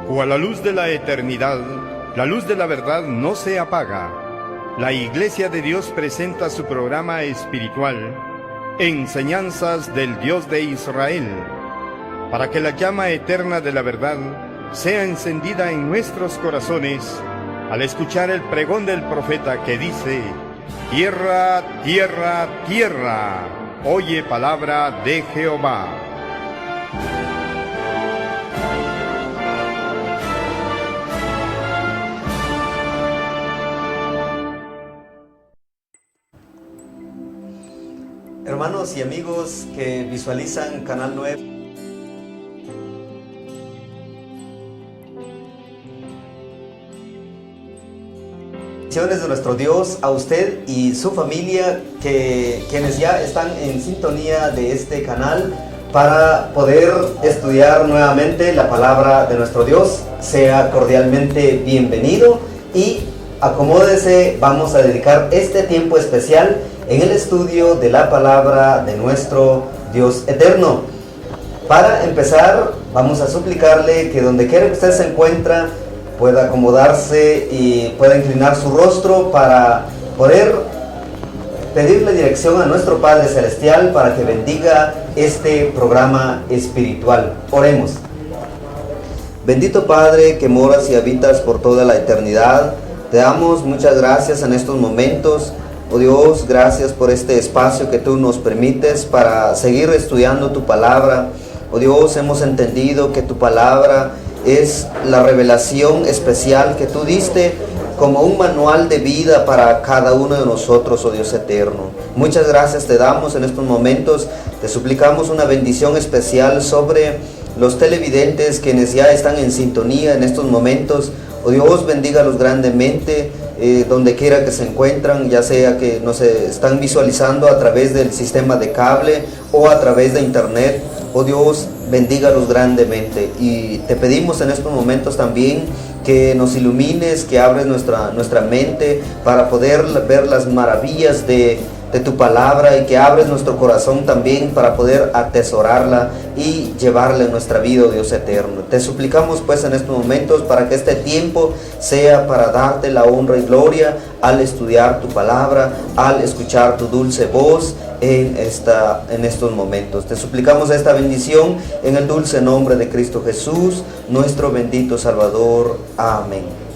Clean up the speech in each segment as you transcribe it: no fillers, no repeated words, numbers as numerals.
Cual la luz de la eternidad, la luz de la verdad no se apaga. La Iglesia de Dios presenta su programa espiritual, Enseñanzas del Dios de Israel, para que la llama eterna de la verdad sea encendida en nuestros corazones al escuchar el pregón del profeta que dice: tierra, tierra, tierra, oye palabra de Jehová. Hermanos y amigos que visualizan Canal 9, bendiciones de nuestro Dios a usted y su familia, quienes ya están en sintonía de este canal para poder estudiar nuevamente la palabra de nuestro Dios. Sea cordialmente bienvenido y acomódese. Vamos a dedicar este tiempo especial en el estudio de la palabra de nuestro Dios eterno. Para empezar, vamos a suplicarle que donde quiera que usted se encuentra, pueda acomodarse y pueda inclinar su rostro para poder pedirle dirección a nuestro Padre Celestial para que bendiga este programa espiritual. Oremos. Bendito Padre que moras y habitas por toda la eternidad, te damos muchas gracias en estos momentos. Oh Dios, gracias por este espacio que tú nos permites para seguir estudiando tu palabra. Oh Dios, hemos entendido que tu palabra es la revelación especial que tú diste como un manual de vida para cada uno de nosotros, oh Dios eterno. Muchas gracias te damos en estos momentos. Te suplicamos una bendición especial sobre los televidentes quienes ya están en sintonía en estos momentos. Oh Dios, bendígalos grandemente donde quiera que se encuentran, ya sea que nos están visualizando a través del sistema de cable o a través de internet. Oh Dios, bendígalos grandemente. Y te pedimos en estos momentos también que nos ilumines, que abres nuestra mente para poder ver las maravillas de tu palabra, y que abres nuestro corazón también para poder atesorarla y llevarla en nuestra vida, oh Dios eterno. Te suplicamos pues en estos momentos para que este tiempo sea para darte la honra y gloria al estudiar tu palabra, al escuchar tu dulce voz en estos momentos. Te suplicamos esta bendición en el dulce nombre de Cristo Jesús, nuestro bendito Salvador. Amén.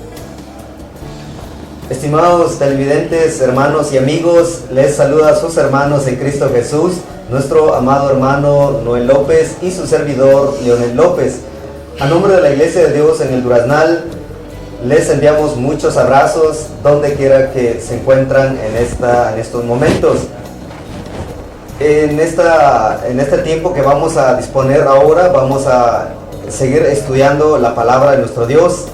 Estimados televidentes, hermanos y amigos, les saluda a sus hermanos en Cristo Jesús, nuestro amado hermano Noel López y su servidor Leonel López. A nombre de la Iglesia de Dios en el Duraznal, les enviamos muchos abrazos donde quiera que se encuentran en estos momentos. En este tiempo que vamos a disponer ahora, vamos a seguir estudiando la palabra de nuestro Dios.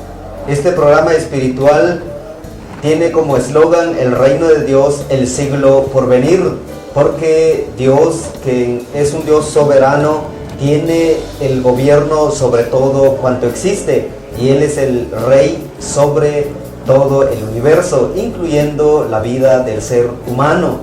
Este programa espiritual tiene como eslogan: el reino de Dios, el siglo por venir, porque Dios, que es un Dios soberano, tiene el gobierno sobre todo cuanto existe, y Él es el rey sobre todo el universo, incluyendo la vida del ser humano.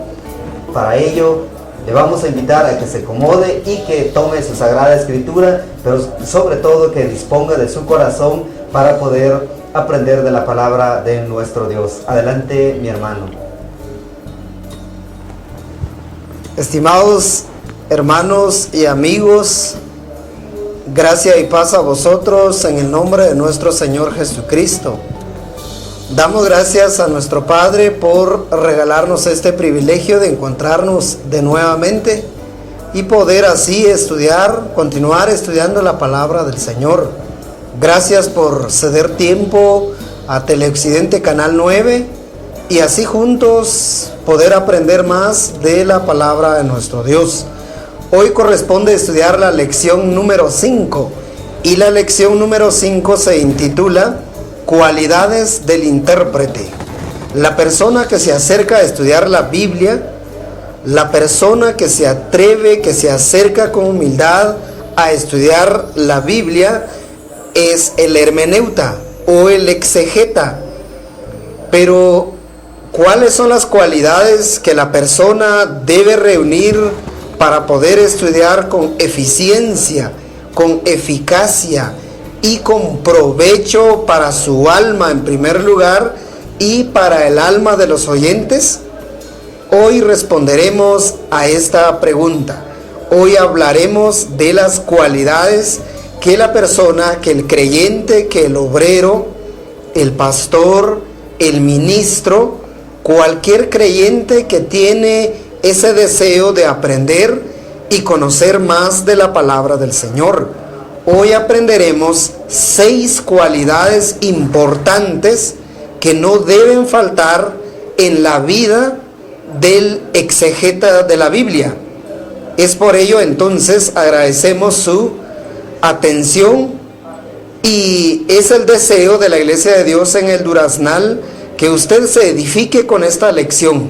Para ello, le vamos a invitar a que se acomode y que tome su Sagrada Escritura, pero sobre todo que disponga de su corazón para poder aprender de la palabra de nuestro Dios. Adelante, mi hermano. Estimados hermanos y amigos, gracia y paz a vosotros en el nombre de nuestro Señor Jesucristo. Damos gracias a nuestro Padre por regalarnos este privilegio de encontrarnos de nuevamente y poder así continuar estudiando la palabra del Señor. Gracias por ceder tiempo a Teleoccidente Canal 9 y así juntos poder aprender más de la palabra de nuestro Dios. Hoy corresponde estudiar la lección número 5 y la lección número 5 se intitula Cualidades del intérprete. La persona que se acerca a estudiar la Biblia, la persona que se atreve, que se acerca con humildad a estudiar la Biblia, es el hermeneuta o el exegeta. Pero, ¿cuáles son las cualidades que la persona debe reunir para poder estudiar con eficiencia, con eficacia y con provecho para su alma en primer lugar y para el alma de los oyentes? Hoy responderemos a esta pregunta. Hoy hablaremos de las cualidades que la persona, que el creyente, que el obrero, el pastor, el ministro, cualquier creyente que tiene ese deseo de aprender y conocer más de la palabra del Señor. Hoy aprenderemos 6 cualidades importantes que no deben faltar en la vida del exegeta de la Biblia. Es por ello entonces agradecemos su atención y es el deseo de la Iglesia de Dios en el Duraznal que usted se edifique con esta lección,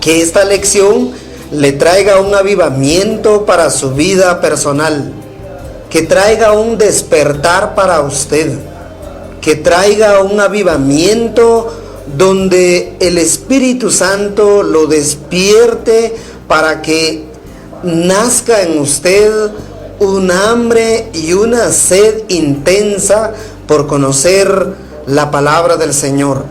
que esta lección le traiga un avivamiento para su vida personal, que traiga un despertar para usted, que traiga un avivamiento donde el Espíritu Santo lo despierte para que nazca en usted un hambre y una sed intensa por conocer la palabra del Señor.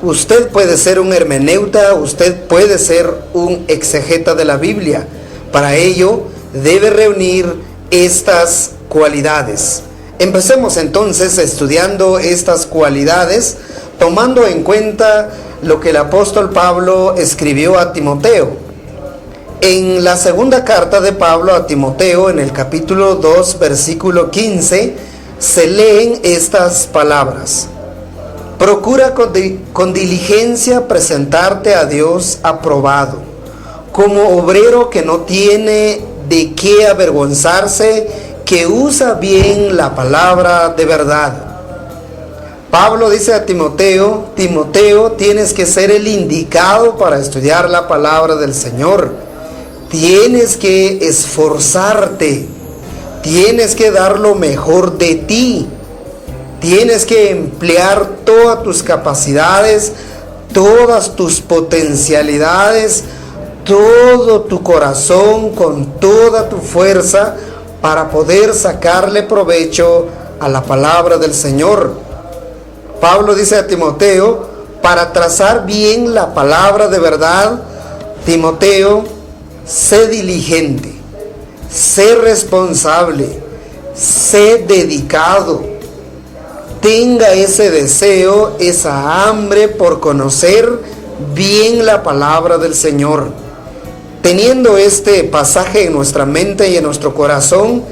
Usted puede ser un hermeneuta, usted puede ser un exegeta de la Biblia. Para ello debe reunir estas cualidades. Empecemos entonces estudiando estas cualidades, tomando en cuenta lo que el apóstol Pablo escribió a Timoteo. En la segunda carta de Pablo a Timoteo, en el capítulo 2, versículo 15, se leen estas palabras: procura con diligencia presentarte a Dios aprobado, como obrero que no tiene de qué avergonzarse, que usa bien la palabra de verdad. Pablo dice a Timoteo: Timoteo, tienes que ser el indicado para estudiar la palabra del Señor. Tienes que esforzarte, tienes que dar lo mejor de ti, tienes que emplear todas tus capacidades, todas tus potencialidades, todo tu corazón, con toda tu fuerza, para poder sacarle provecho a la palabra del Señor. Pablo dice a Timoteo, para trazar bien la palabra de verdad, Timoteo, sé diligente, sé responsable, sé dedicado, tenga ese deseo, esa hambre por conocer bien la palabra del Señor. Teniendo este pasaje en nuestra mente y en nuestro corazón,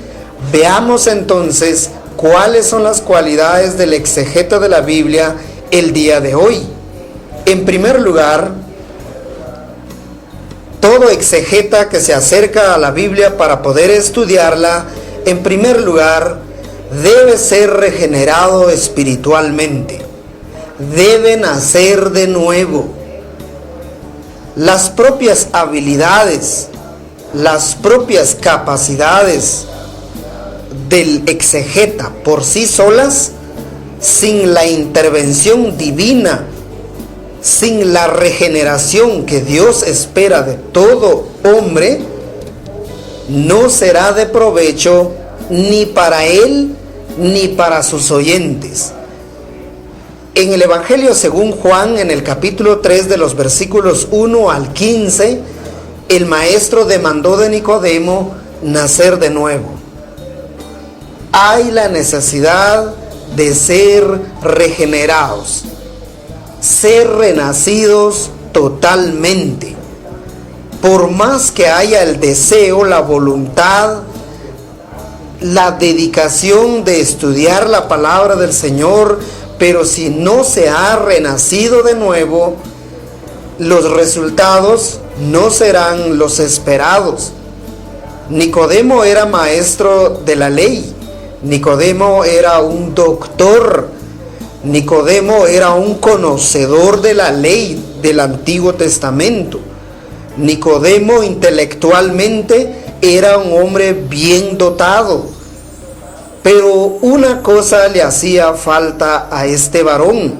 veamos entonces cuáles son las cualidades del exegeta de la Biblia el día de hoy. En primer lugar, todo exegeta que se acerca a la Biblia para poder estudiarla, en primer lugar, debe ser regenerado espiritualmente. Debe nacer de nuevo. Las propias habilidades, las propias capacidades del exegeta por sí solas, sin la intervención divina, sin la regeneración que Dios espera de todo hombre, no será de provecho ni para él ni para sus oyentes. En el Evangelio según Juan, en el capítulo 3 de los versículos 1 al 15, el maestro demandó de Nicodemo nacer de nuevo. Hay la necesidad de ser regenerados, ser renacidos totalmente. Por más que haya el deseo, la voluntad, la dedicación de estudiar la palabra del Señor, pero si no se ha renacido de nuevo, los resultados no serán los esperados. Nicodemo era maestro de la ley, Nicodemo era un doctor, Nicodemo era un conocedor de la ley del Antiguo Testamento. Nicodemo intelectualmente era un hombre bien dotado, pero una cosa le hacía falta a este varón,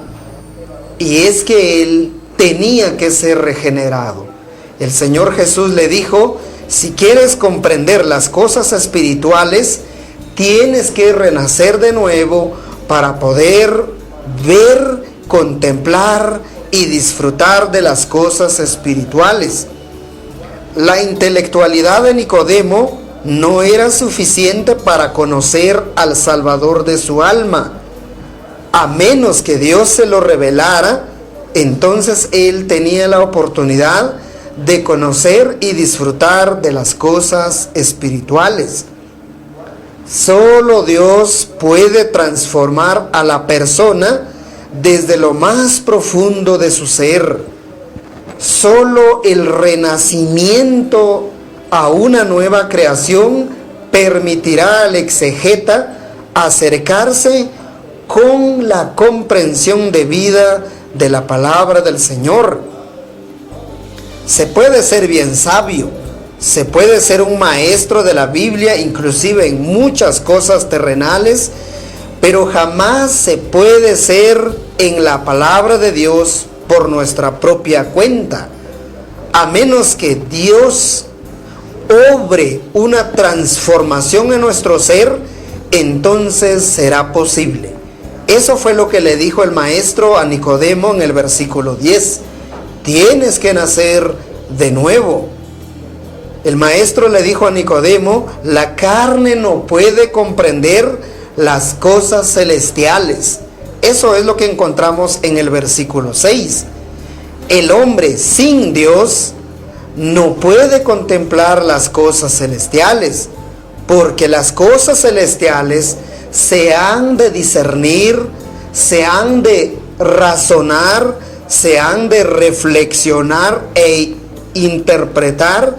y es que él tenía que ser regenerado. El Señor Jesús le dijo: si quieres comprender las cosas espirituales, tienes que renacer de nuevo para poder ver, contemplar y disfrutar de las cosas espirituales. La intelectualidad de Nicodemo no era suficiente para conocer al Salvador de su alma. A menos que Dios se lo revelara, entonces él tenía la oportunidad de conocer y disfrutar de las cosas espirituales. Solo Dios puede transformar a la persona desde lo más profundo de su ser. Solo el renacimiento a una nueva creación permitirá al exegeta acercarse con la comprensión debida de la palabra del Señor. Se puede ser bien sabio, se puede ser un maestro de la Biblia, inclusive en muchas cosas terrenales, pero jamás se puede ser en la palabra de Dios por nuestra propia cuenta, a menos que Dios obre una transformación en nuestro ser, entonces será posible. Eso fue lo que le dijo el maestro a Nicodemo en el versículo 10. Tienes que nacer de nuevo. El maestro le dijo a Nicodemo, la carne no puede comprender las cosas celestiales. Eso es lo que encontramos en el versículo 6. El hombre sin Dios no puede contemplar las cosas celestiales, porque las cosas celestiales se han de discernir, se han de razonar, se han de reflexionar e interpretar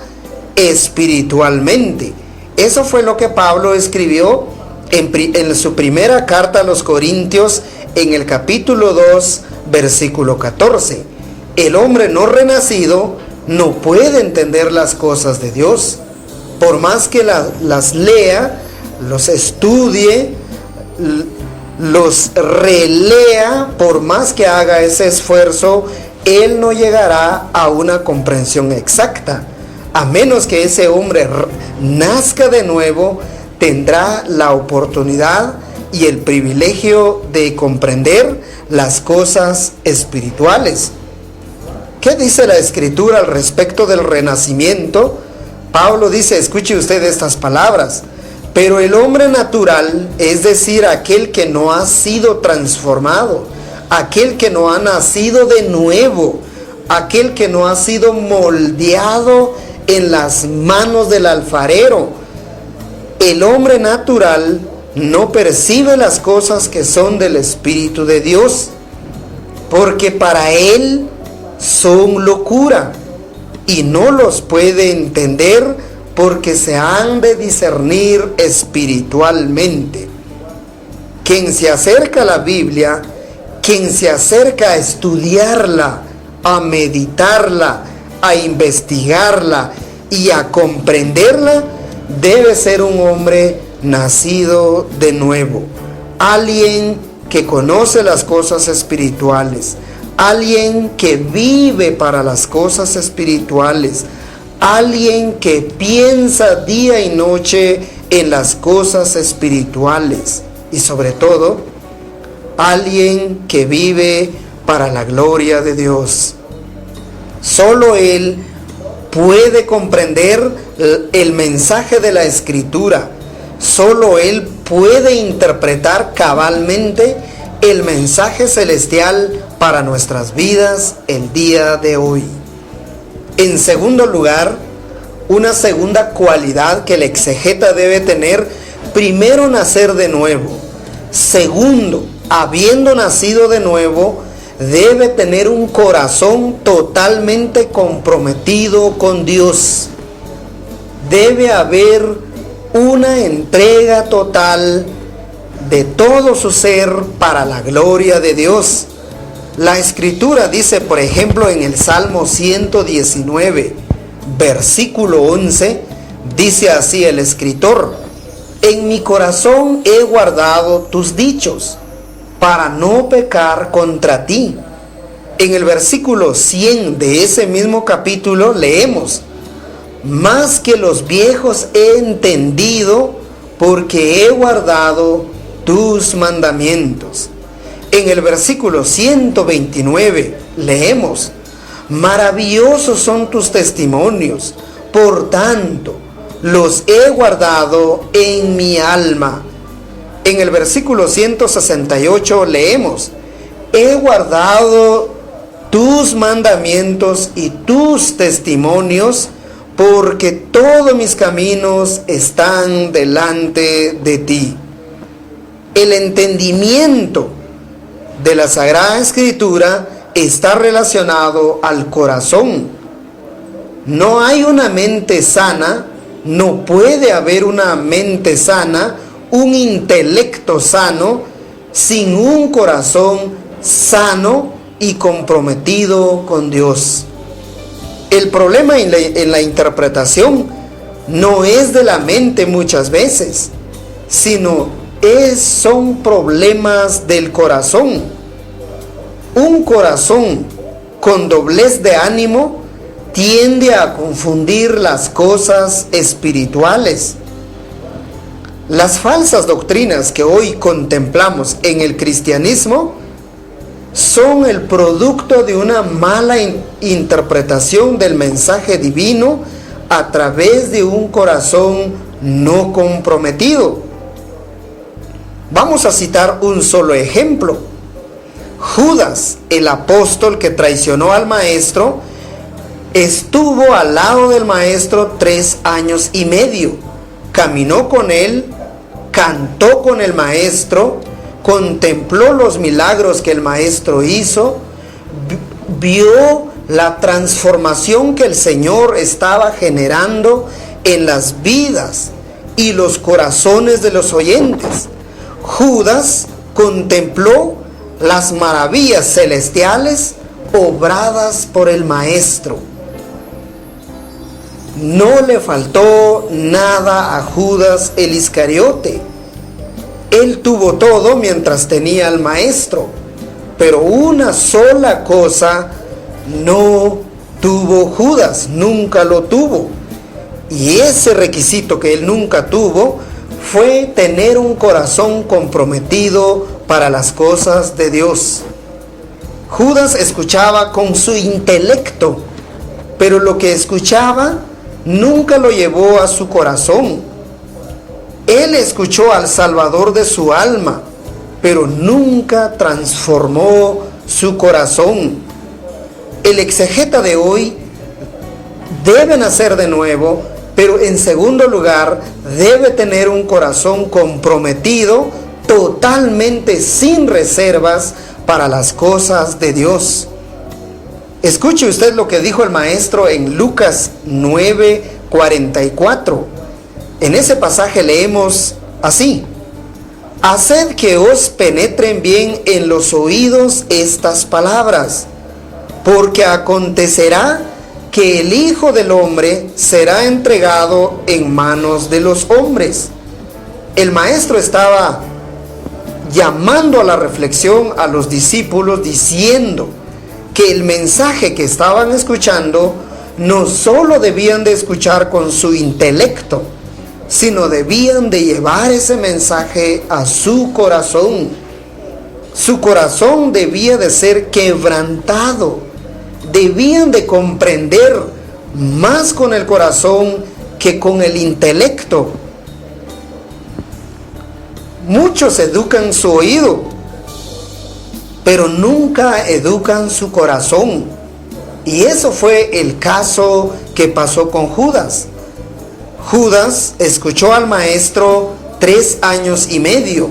espiritualmente. Eso fue lo que Pablo escribió en su primera carta a los Corintios, en el capítulo 2, versículo 14. El hombre no renacido no puede entender las cosas de Dios. Por más que las lea, los estudie, los relea, por más que haga ese esfuerzo, él no llegará a una comprensión exacta. A menos que ese hombre nazca de nuevo, tendrá la oportunidad y el privilegio de comprender las cosas espirituales. ¿Qué dice la Escritura al respecto del renacimiento? Pablo dice, escuche usted estas palabras: pero el hombre natural, es decir, aquel que no ha sido transformado, aquel que no ha nacido de nuevo, aquel que no ha sido moldeado en las manos del alfarero, el hombre natural no percibe las cosas que son del Espíritu de Dios, porque para él son locura y no los puede entender, porque se han de discernir espiritualmente. Quien se acerca a la Biblia, quien se acerca a estudiarla, a meditarla, a investigarla y a comprenderla, debe ser un hombre nacido de nuevo, alguien que conoce las cosas espirituales, alguien que vive para las cosas espirituales, alguien que piensa día y noche en las cosas espirituales y sobre todo, alguien que vive para la gloria de Dios. Solo él puede comprender el mensaje de la Escritura. Solo él puede interpretar cabalmente el mensaje celestial para nuestras vidas el día de hoy. En segundo lugar, una segunda cualidad que el exegeta debe tener: primero, nacer de nuevo. Segundo, habiendo nacido de nuevo, debe tener un corazón totalmente comprometido con Dios. Debe haber una entrega total de todo su ser para la gloria de Dios. La Escritura dice, por ejemplo, en el Salmo 119, versículo 11, dice así el escritor: en mi corazón he guardado tus dichos, para no pecar contra ti. En el versículo 100 de ese mismo capítulo leemos: más que los viejos he entendido, porque he guardado tus mandamientos. En el versículo 129 leemos: maravillosos son tus testimonios, por tanto, los he guardado en mi alma. En el versículo 168 leemos: he guardado tus mandamientos y tus testimonios, porque todos mis caminos están delante de ti. El entendimiento de la Sagrada Escritura está relacionado al corazón. No hay una mente sana, no puede haber una mente sana, un intelecto sano, sin un corazón sano y comprometido con Dios. El problema en la interpretación no es de la mente muchas veces, sino son problemas del corazón. Un corazón con doblez de ánimo tiende a confundir las cosas espirituales. Las falsas doctrinas que hoy contemplamos en el cristianismo son el producto de una mala interpretación del mensaje divino a través de un corazón no comprometido. Vamos a citar un solo ejemplo. Judas, el apóstol que traicionó al maestro, estuvo al lado del maestro 3 años y medio. Caminó con él, cantó con el maestro, contempló los milagros que el maestro hizo, vio la transformación que el Señor estaba generando en las vidas y los corazones de los oyentes. Judas contempló las maravillas celestiales obradas por el maestro. No le faltó nada a Judas el Iscariote. Él tuvo todo mientras tenía al maestro, pero una sola cosa no tuvo Judas, nunca lo tuvo. Y ese requisito que él nunca tuvo fue tener un corazón comprometido para las cosas de Dios. Judas escuchaba con su intelecto, pero lo que escuchaba nunca lo llevó a su corazón. Él escuchó al Salvador de su alma, pero nunca transformó su corazón. El exegeta de hoy debe nacer de nuevo, pero en segundo lugar debe tener un corazón comprometido, totalmente sin reservas para las cosas de Dios. Escuche usted lo que dijo el maestro en Lucas 9:44. En ese pasaje leemos así: haced que os penetren bien en los oídos estas palabras, porque acontecerá que el Hijo del Hombre será entregado en manos de los hombres. El maestro estaba llamando a la reflexión a los discípulos, diciendo que el mensaje que estaban escuchando no solo debían de escuchar con su intelecto, sino debían de llevar ese mensaje a su corazón. Su corazón debía de ser quebrantado. Debían de comprender más con el corazón que con el intelecto. Muchos educan su oído, pero nunca educan su corazón. Y eso fue el caso que pasó con Judas. Judas escuchó al maestro 3 años y medio,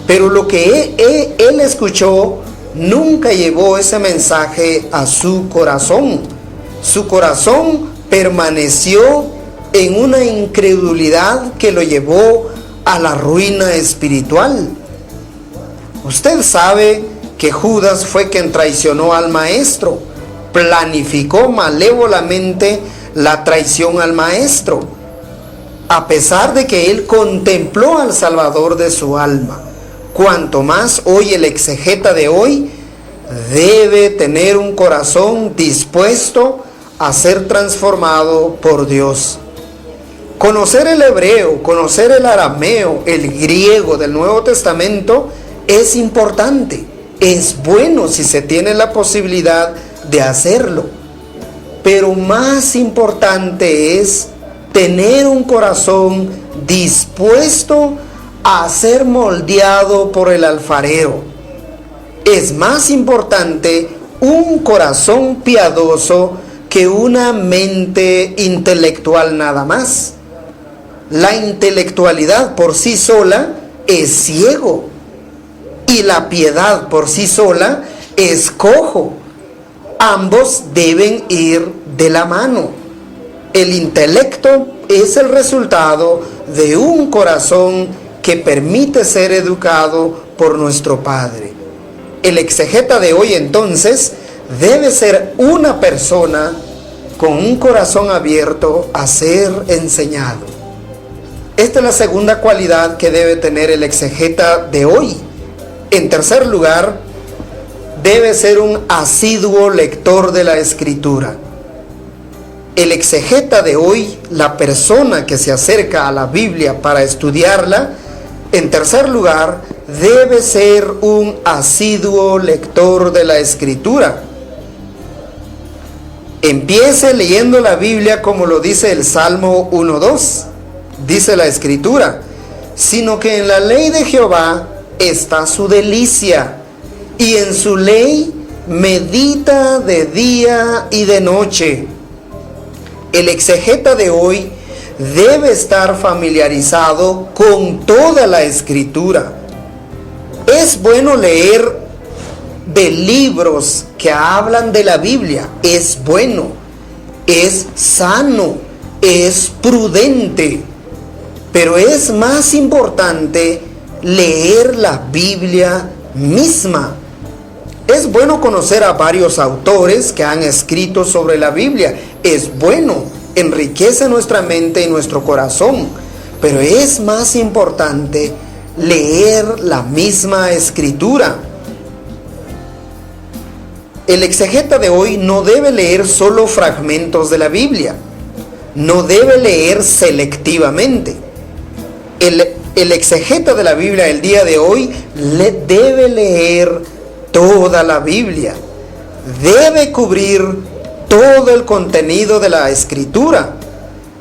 pero lo que él escuchó nunca llevó ese mensaje a su corazón. Su corazón permaneció en una incredulidad que lo llevó a la ruina espiritual. Usted sabe que Judas fue quien traicionó al maestro, planificó malévolamente la traición al maestro, a pesar de que él contempló al Salvador de su alma. Cuanto más hoy el exegeta de hoy debe tener un corazón dispuesto a ser transformado por Dios. Conocer el hebreo, conocer el arameo, el griego del Nuevo Testamento es importante. Es bueno si se tiene la posibilidad de hacerlo. Pero más importante es tener un corazón dispuesto a ser moldeado por el alfarero. Es más importante un corazón piadoso que una mente intelectual nada más. La intelectualidad por sí sola es ciego y la piedad por sí sola es cojo. Ambos deben ir de la mano. El intelecto es el resultado de un corazón que permite ser educado por nuestro Padre. El exegeta de hoy entonces debe ser una persona con un corazón abierto a ser enseñado. Esta es la segunda cualidad que debe tener el exegeta de hoy. En tercer lugar, debe ser un asiduo lector de la Escritura. El exegeta de hoy, la persona que se acerca a la Biblia para estudiarla, en tercer lugar, debe ser un asiduo lector de la Escritura. Empiece leyendo la Biblia como lo dice el Salmo 1:2. Dice la Escritura: sino que en la ley de Jehová está su delicia, y en su ley medita de día y de noche. El exegeta de hoy debe estar familiarizado con toda la Escritura. Es bueno leer de libros que hablan de la Biblia. Es bueno, es sano, es prudente. Pero es más importante leer la Biblia misma. Es bueno conocer a varios autores que han escrito sobre la Biblia. Es bueno, enriquece nuestra mente y nuestro corazón. Pero es más importante leer la misma Escritura. El exegeta de hoy no debe leer solo fragmentos de la Biblia. No debe leer selectivamente. El exegeta de la Biblia el día de hoy debe leer toda la Biblia. Debe cubrir todo el contenido de la Escritura.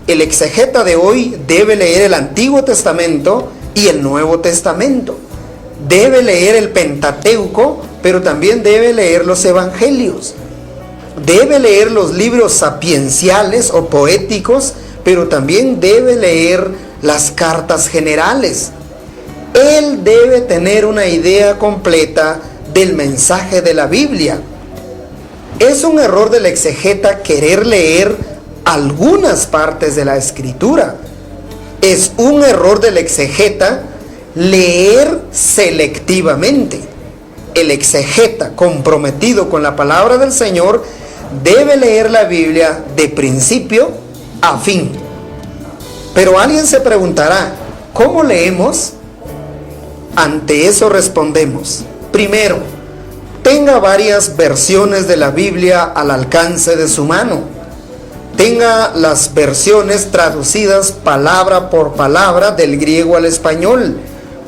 El exegeta de hoy debe leer el Antiguo Testamento y el Nuevo Testamento. Debe leer el Pentateuco, pero también debe leer los Evangelios. Debe leer los libros sapienciales o poéticos, pero también debe leer las cartas generales. Él debe tener una idea completa del mensaje de la Biblia. Es un error del exegeta querer leer algunas partes de la Escritura. Es un error del exegeta leer selectivamente. El exegeta comprometido con la palabra del Señor debe leer la Biblia de principio a fin. Pero alguien se preguntará, ¿cómo leemos? Ante eso respondemos: primero, tenga varias versiones de la Biblia al alcance de su mano. Tenga las versiones traducidas palabra por palabra del griego al español,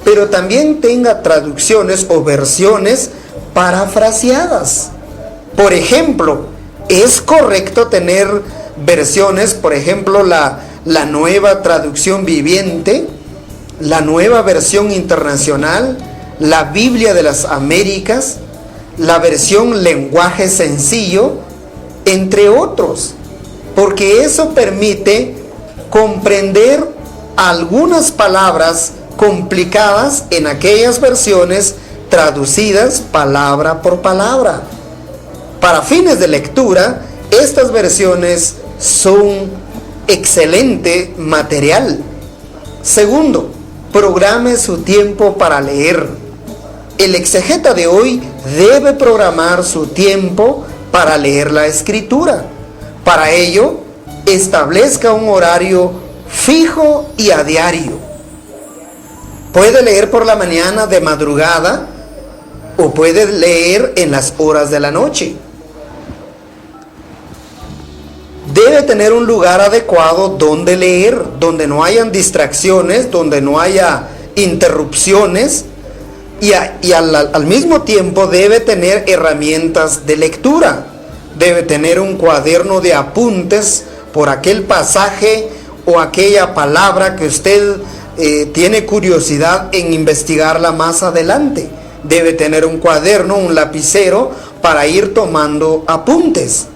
pero también tenga traducciones o versiones parafraseadas. Por ejemplo, es correcto tener versiones, por ejemplo, la Nueva Traducción Viviente, la Nueva Versión Internacional, la Biblia de las Américas, la versión Lenguaje Sencillo, entre otros, porque eso permite comprender algunas palabras complicadas en aquellas versiones traducidas palabra por palabra. Para fines de lectura, estas versiones son excelente material. Segundo, programe su tiempo para leer. El exegeta de hoy debe programar su tiempo para leer la Escritura. Para ello, establezca un horario fijo y a diario. Puede leer por la mañana de madrugada o puede leer en las horas de la noche. debe tener un lugar adecuado donde leer, donde no hayan distracciones, donde no haya interrupciones, y al mismo tiempo debe tener herramientas de lectura. Debe tener un cuaderno de apuntes por aquel pasaje o aquella palabra que usted tiene curiosidad en investigarla más adelante. Debe tener un cuaderno, un lapicero para ir tomando apuntes.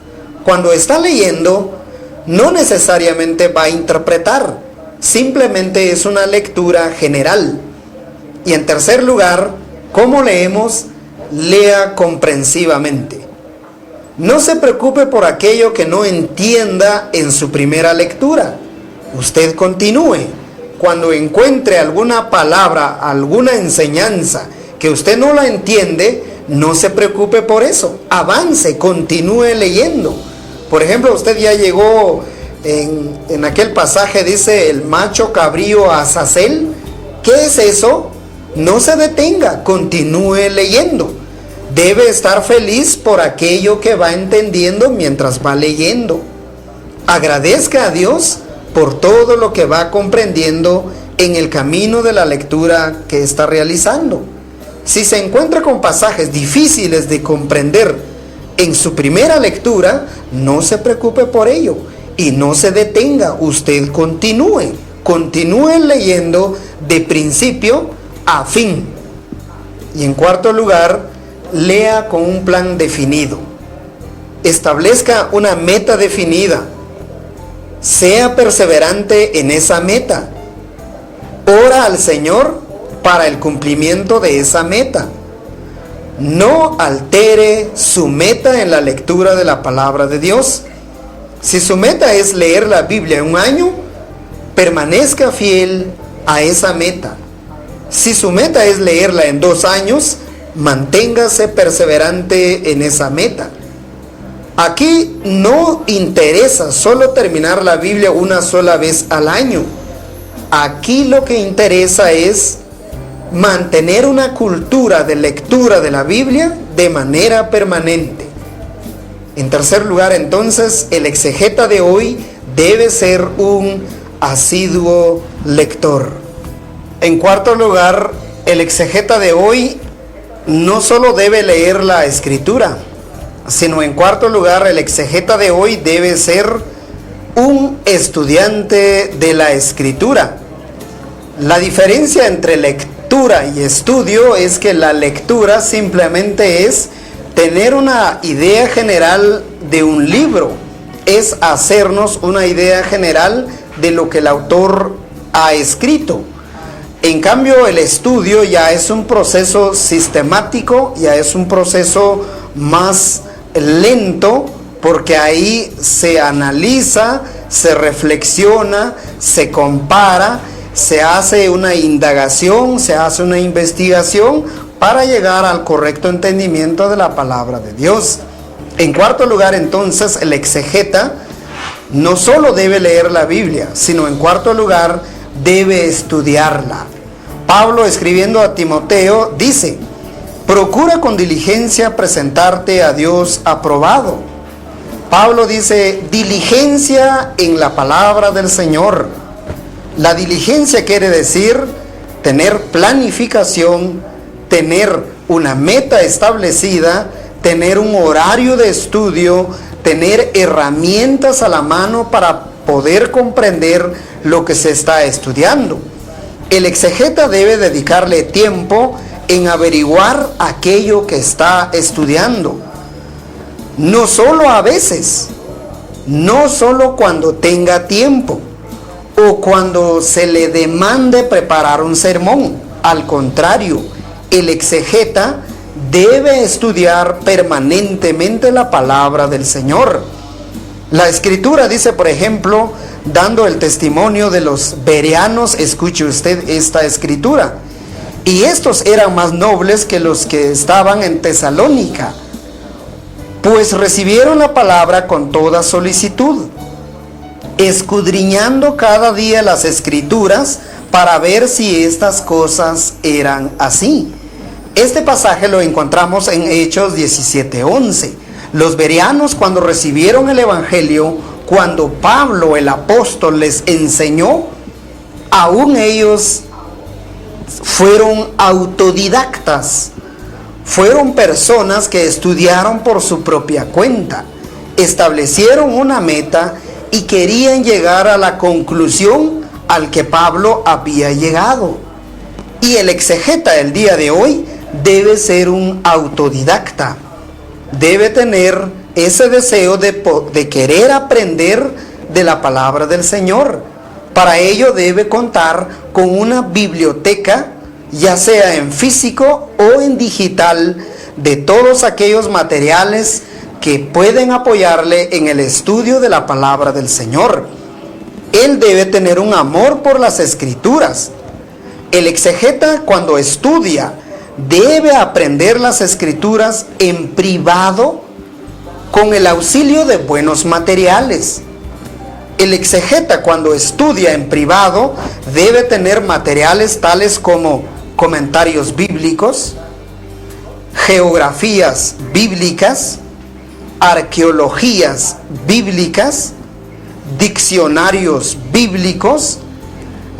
Cuando está leyendo, no necesariamente va a interpretar, simplemente es una lectura general. Y en tercer lugar, ¿cómo leemos? Lea comprensivamente. No se preocupe por aquello que no entienda en su primera lectura. Usted continúe. Cuando encuentre alguna palabra, alguna enseñanza que usted no la entiende, no se preocupe por eso. Avance, continúe leyendo. Por ejemplo, usted ya llegó en aquel pasaje, dice el macho cabrío Azazel. ¿Qué es eso? No se detenga, continúe leyendo. Debe estar feliz por aquello que va entendiendo mientras va leyendo. Agradezca a Dios por todo lo que va comprendiendo en el camino de la lectura que está realizando. Si se encuentra con pasajes difíciles de comprender en su primera lectura, no se preocupe por ello y no se detenga. Usted continúe leyendo de principio a fin. Y en cuarto lugar, lea con un plan definido. Establezca una meta definida. Sea perseverante en esa meta. Ora al Señor para el cumplimiento de esa meta. No altere su meta en la lectura de la palabra de Dios. Si su meta es leer la Biblia en un año, permanezca fiel a esa meta. Si su meta es leerla en 2 años, manténgase perseverante en esa meta. Aquí no interesa solo terminar la Biblia una sola vez al año. Aquí lo que interesa es mantener una cultura de lectura de la Biblia de manera permanente. En tercer lugar, entonces, el exegeta de hoy debe ser un asiduo lector. En cuarto lugar, el exegeta de hoy no solo debe leer la Escritura, sino en cuarto lugar, el exegeta de hoy debe ser un estudiante de la Escritura. La diferencia entre lectura y estudio es que la lectura simplemente es tener una idea general de un libro, es hacernos una idea general de lo que el autor ha escrito. En cambio, el estudio ya es un proceso sistemático, ya es un proceso más lento, porque ahí se analiza, se reflexiona, se compara, se hace una indagación, se hace una investigación para llegar al correcto entendimiento de la palabra de Dios. En cuarto lugar, entonces, el exegeta no solo debe leer la Biblia, sino en cuarto lugar debe estudiarla. Pablo, escribiendo a Timoteo, dice: procura con diligencia presentarte a Dios aprobado. Pablo dice: diligencia en la palabra del Señor. La diligencia quiere decir tener planificación, tener una meta establecida, tener un horario de estudio, tener herramientas a la mano para poder comprender lo que se está estudiando. El exegeta debe dedicarle tiempo en averiguar aquello que está estudiando. No solo a veces, no solo cuando tenga tiempo o cuando se le demande preparar un sermón. Al contrario, el exegeta debe estudiar permanentemente la palabra del Señor. La Escritura dice, por ejemplo, dando el testimonio de los bereanos, escuche usted esta Escritura: y estos eran más nobles que los que estaban en Tesalónica, pues recibieron la palabra con toda solicitud, escudriñando cada día las Escrituras para ver si estas cosas eran así. Este pasaje lo encontramos en Hechos 17:11. Los bereanos, cuando recibieron el Evangelio, cuando Pablo el apóstol les enseñó, aún ellos fueron autodidactas, fueron personas que estudiaron por su propia cuenta, establecieron una meta y querían llegar a la conclusión al que Pablo había llegado. Y el exegeta del día de hoy debe ser un autodidacta, debe tener ese deseo de querer aprender de la palabra del Señor. Para ello debe contar con una biblioteca, ya sea en físico o en digital, de todos aquellos materiales que pueden apoyarle en el estudio de la palabra del Señor. Él debe tener un amor por las Escrituras. El exegeta, cuando estudia, debe aprender las Escrituras en privado con el auxilio de buenos materiales. El exegeta, cuando estudia en privado, debe tener materiales tales como comentarios bíblicos, geografías bíblicas, arqueologías bíblicas, diccionarios bíblicos,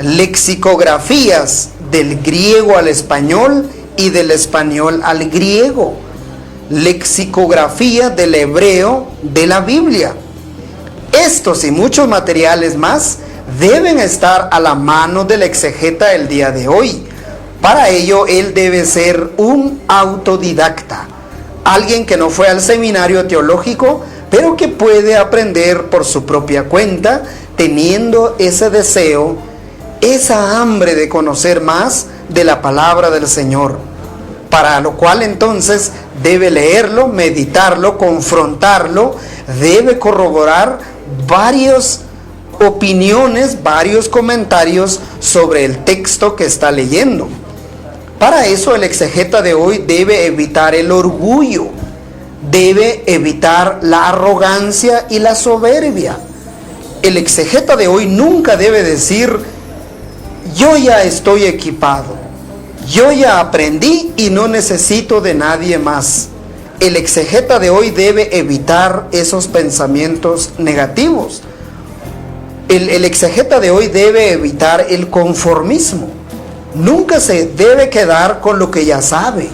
lexicografías del griego al español y del español al griego, lexicografía del hebreo de la Biblia. Estos y muchos materiales más deben estar a la mano del exegeta el día de hoy. Para ello, él debe ser un autodidacta, alguien que no fue al seminario teológico, pero que puede aprender por su propia cuenta, teniendo ese deseo, esa hambre de conocer más de la palabra del Señor. Para lo cual entonces debe leerlo, meditarlo, confrontarlo, debe corroborar varias opiniones, varios comentarios sobre el texto que está leyendo. Para eso el exegeta de hoy debe evitar el orgullo, debe evitar la arrogancia y la soberbia. El exegeta de hoy nunca debe decir: yo ya estoy equipado, yo ya aprendí y no necesito de nadie más. El exegeta de hoy debe evitar esos pensamientos negativos. El exegeta de hoy debe evitar el conformismo. Nunca se debe quedar con lo que ya sabe.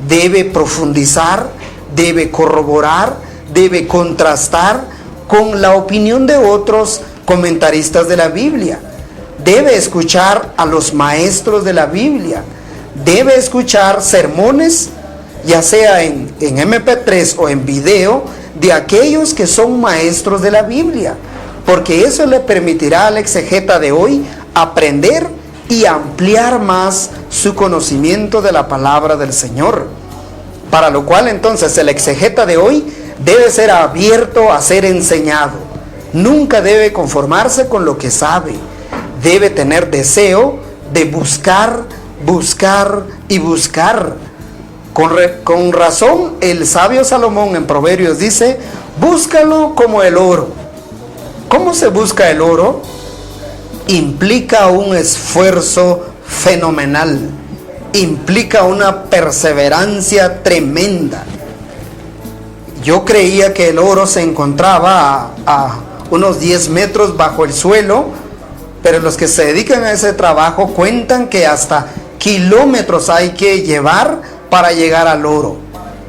Debe profundizar, debe corroborar, debe contrastar con la opinión de otros comentaristas de la Biblia. Debe escuchar a los maestros de la Biblia. Debe escuchar sermones, ya sea en MP3 o en video, de aquellos que son maestros de la Biblia, porque eso le permitirá al exegeta de hoy aprender y ampliar más su conocimiento de la palabra del Señor. Para lo cual entonces el exegeta de hoy debe ser abierto a ser enseñado. Nunca debe conformarse con lo que sabe. Debe tener deseo de buscar y buscar. Con razón, el sabio Salomón en Proverbios dice: búscalo como el oro. ¿Cómo se busca el oro? Implica un esfuerzo fenomenal, implica una perseverancia tremenda. Yo creía que el oro se encontraba a unos 10 metros bajo el suelo, pero los que se dedican a ese trabajo cuentan que hasta kilómetros hay que llevar para llegar al oro.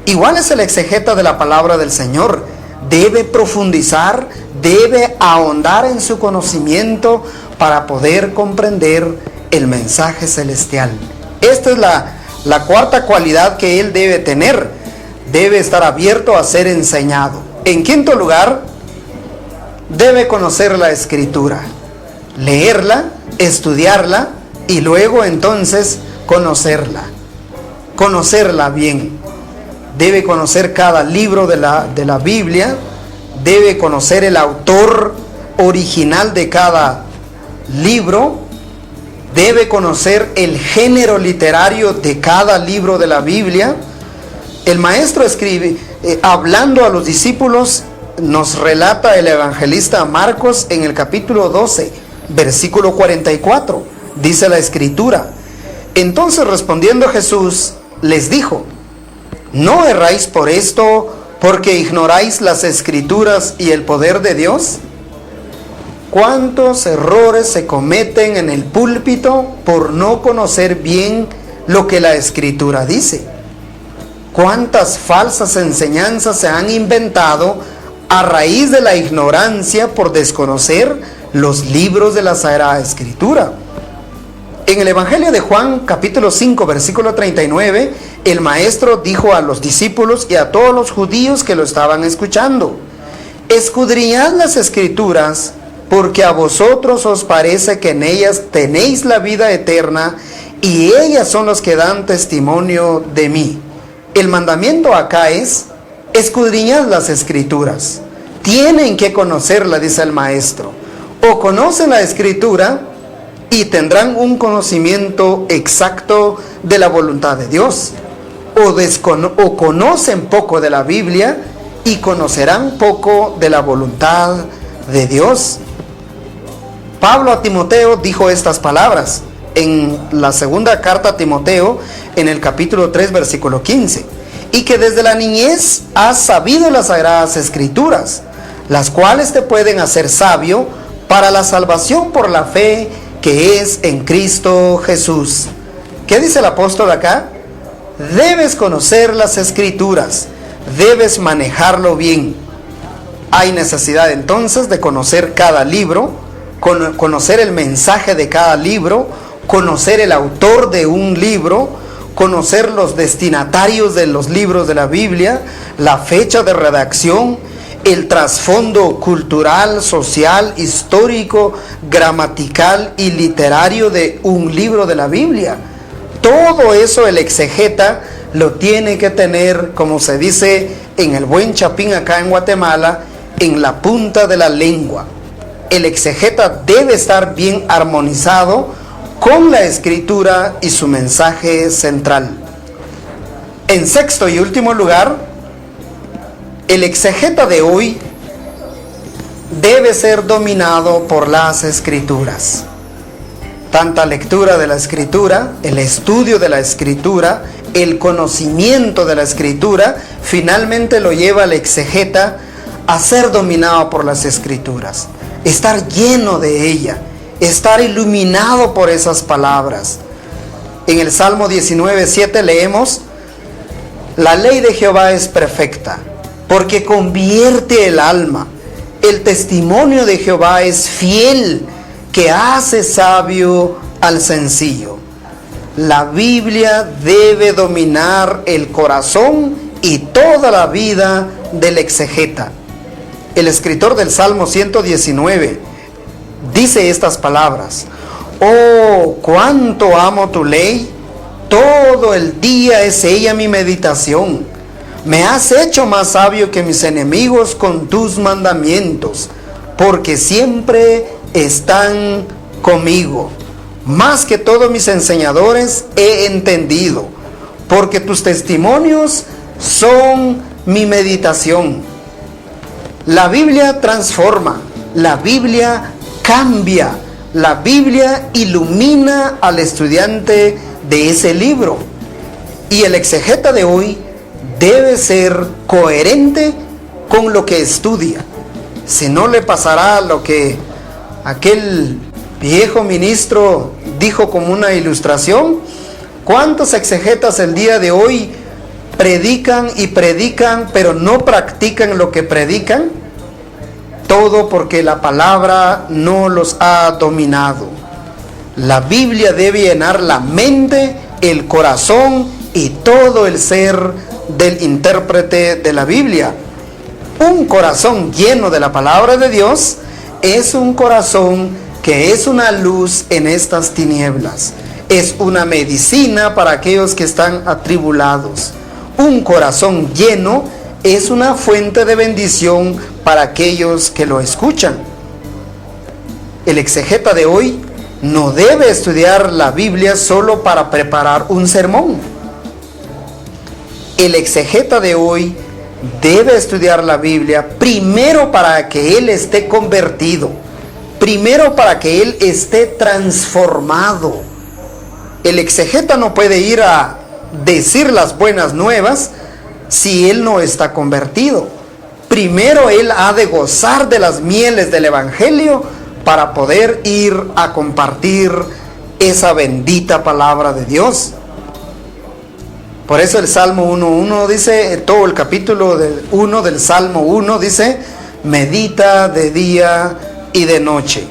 Igual es el exegeta de la palabra del Señor. Debe profundizar, debe ahondar en su conocimiento para poder comprender el mensaje celestial. Esta es la cuarta cualidad que él debe tener. Debe estar abierto a ser enseñado. En quinto lugar, debe conocer la Escritura, leerla, estudiarla y luego entonces conocerla bien. Debe conocer cada libro de la Biblia, debe conocer el autor original de cada libro, debe conocer el género literario de cada libro de la Biblia. El maestro escribe, hablando a los discípulos, nos relata el evangelista Marcos en el capítulo 12, versículo 44, dice la Escritura: entonces respondiendo Jesús les dijo: ¿no erráis por esto, porque ignoráis las Escrituras y el poder de Dios? ¿Cuántos errores se cometen en el púlpito por no conocer bien lo que la Escritura dice? ¿Cuántas falsas enseñanzas se han inventado a raíz de la ignorancia por desconocer los libros de la Sagrada Escritura? En el Evangelio de Juan, capítulo 5, versículo 39, el Maestro dijo a los discípulos y a todos los judíos que lo estaban escuchando: escudriñad las Escrituras, porque a vosotros os parece que en ellas tenéis la vida eterna, y ellas son los que dan testimonio de mí. El mandamiento acá es: escudriñad las Escrituras. Tienen que conocerla, dice el Maestro. O conocen la Escritura y tendrán un conocimiento exacto de la voluntad de Dios, o conocen poco de la Biblia y conocerán poco de la voluntad de Dios. Pablo a Timoteo dijo estas palabras en la segunda carta a Timoteo, en el capítulo 3, versículo 15: y que desde la niñez has sabido las Sagradas Escrituras, las cuales te pueden hacer sabio para la salvación por la fe que es en Cristo Jesús. ¿Qué dice el apóstol acá? Debes conocer las Escrituras, debes manejarlo bien. Hay necesidad entonces de conocer cada libro, conocer el mensaje de cada libro, conocer el autor de un libro, conocer los destinatarios de los libros de la Biblia, la fecha de redacción, el trasfondo cultural, social, histórico, gramatical y literario de un libro de la Biblia. Todo eso el exegeta lo tiene que tener, como se dice en el buen chapín acá en Guatemala, en la punta de la lengua. El exegeta debe estar bien armonizado con la Escritura y su mensaje central. En sexto y último lugar, el exegeta de hoy debe ser dominado por las Escrituras. Tanta lectura de la Escritura, el estudio de la Escritura, el conocimiento de la Escritura, finalmente lo lleva al exegeta a ser dominado por las Escrituras, estar lleno de ella, estar iluminado por esas palabras. En el Salmo 19:7 leemos: la ley de Jehová es perfecta, porque convierte el alma. El testimonio de Jehová es fiel, que hace sabio al sencillo. La Biblia debe dominar el corazón y toda la vida del exegeta. El escritor del Salmo 119 dice estas palabras: oh, cuánto amo tu ley, todo el día es ella mi meditación. Me has hecho más sabio que mis enemigos con tus mandamientos, porque siempre están conmigo. Más que todos mis enseñadores he entendido, porque tus testimonios son mi meditación. La Biblia transforma, la Biblia cambia, la Biblia ilumina al estudiante de ese libro. Y el exegeta de hoy debe ser coherente con lo que estudia. Si no, le pasará lo que aquel viejo ministro dijo como una ilustración. ¿Cuántos exegetas el día de hoy predican y predican, pero no practican lo que predican? Todo porque la palabra no los ha dominado. La Biblia debe llenar la mente, el corazón y todo el ser del intérprete de la Biblia. Un corazón lleno de la palabra de Dios es un corazón que es una luz en estas tinieblas. Es una medicina para aquellos que están atribulados. Un corazón lleno es una fuente de bendición para aquellos que lo escuchan. El exegeta de hoy no debe estudiar la Biblia solo para preparar un sermón. El exegeta de hoy debe estudiar la Biblia primero para que él esté convertido, primero para que él esté transformado. El exegeta no puede ir a decir las buenas nuevas si él no está convertido. Primero él ha de gozar de las mieles del Evangelio para poder ir a compartir esa bendita palabra de Dios. Por eso el Salmo 1.1 dice, todo el capítulo 1 del Salmo 1 dice, medita de día y de noche.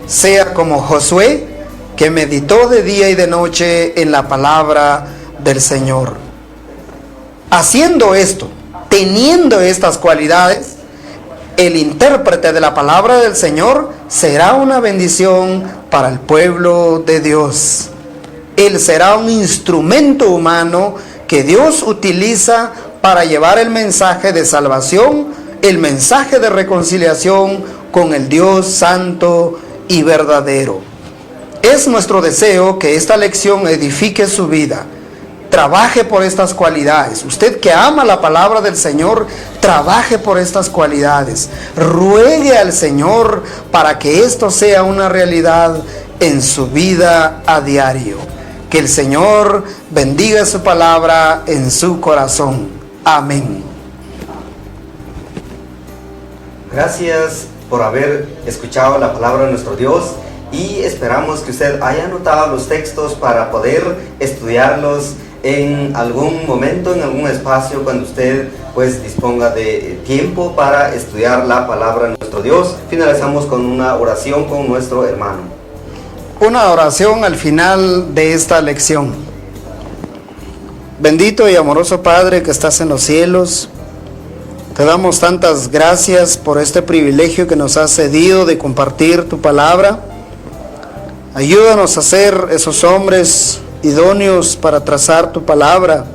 Sea como Josué, que meditó de día y de noche en la palabra del Señor. Haciendo esto, teniendo estas cualidades, el intérprete de la palabra del Señor será una bendición para el pueblo de Dios. Él será un instrumento humano que Dios utiliza para llevar el mensaje de salvación, el mensaje de reconciliación con el Dios santo y verdadero. Es nuestro deseo que esta lección edifique su vida. Trabaje por estas cualidades. Usted que ama la palabra del Señor, trabaje por estas cualidades. Ruegue al Señor para que esto sea una realidad en su vida a diario. Que el Señor bendiga su palabra en su corazón. Amén. Gracias por haber escuchado la palabra de nuestro Dios y esperamos que usted haya anotado los textos para poder estudiarlos en algún momento, en algún espacio, cuando usted pues disponga de tiempo para estudiar la palabra de nuestro Dios. Finalizamos con una oración con nuestro hermano. Una oración al final de esta lección. Bendito y amoroso Padre que estás en los cielos, te damos tantas gracias por este privilegio que nos has cedido de compartir tu palabra. Ayúdanos a ser esos hombres idóneos para trazar tu palabra.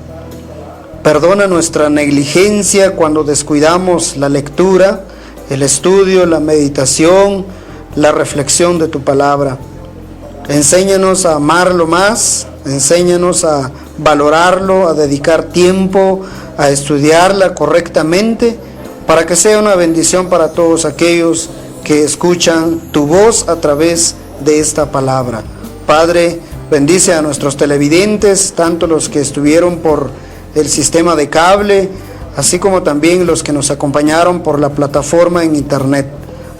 Perdona nuestra negligencia cuando descuidamos la lectura, el estudio, la meditación, la reflexión de tu palabra. Enséñanos a amarlo más, enséñanos a valorarlo, a dedicar tiempo a estudiarla correctamente, para que sea una bendición para todos aquellos que escuchan tu voz a través de esta palabra. Padre, bendice a nuestros televidentes, tanto los que estuvieron por el sistema de cable, así como también los que nos acompañaron por la plataforma en internet.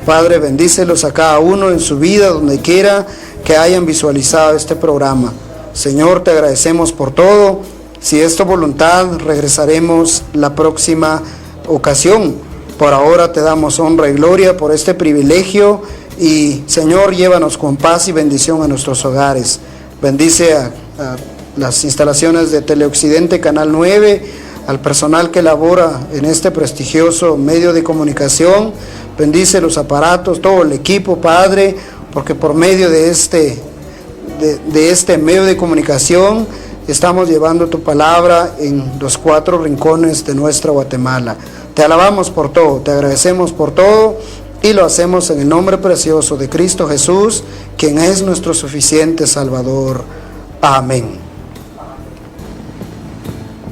Padre, bendícelos a cada uno en su vida, donde quiera que hayan visualizado este programa. Señor, te agradecemos por todo. Si es tu voluntad, regresaremos la próxima ocasión. Por ahora te damos honra y gloria por este privilegio y, Señor, llévanos con paz y bendición a nuestros hogares. Bendice a las instalaciones de Teleoccidente Canal 9, al personal que labora en este prestigioso medio de comunicación. Bendice los aparatos, todo el equipo, Padre, porque por medio de este medio de comunicación estamos llevando tu palabra en los 4 rincones de nuestra Guatemala. Te alabamos por todo, te agradecemos por todo y lo hacemos en el nombre precioso de Cristo Jesús, quien es nuestro suficiente Salvador. Amén.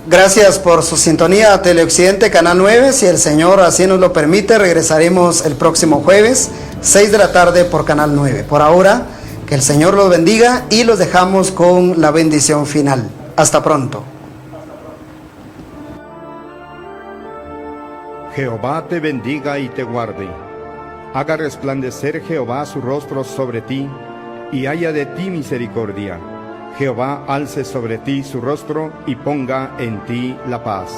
Gracias por su sintonía a Teleoccidente Canal 9. Si el Señor así nos lo permite, regresaremos el próximo jueves, 6 de la tarde por Canal 9. Por ahora, que el Señor los bendiga y los dejamos con la bendición final. Hasta pronto. Jehová te bendiga y te guarde. Haga resplandecer Jehová su rostro sobre ti y haya de ti misericordia. Jehová alce sobre ti su rostro y ponga en ti la paz.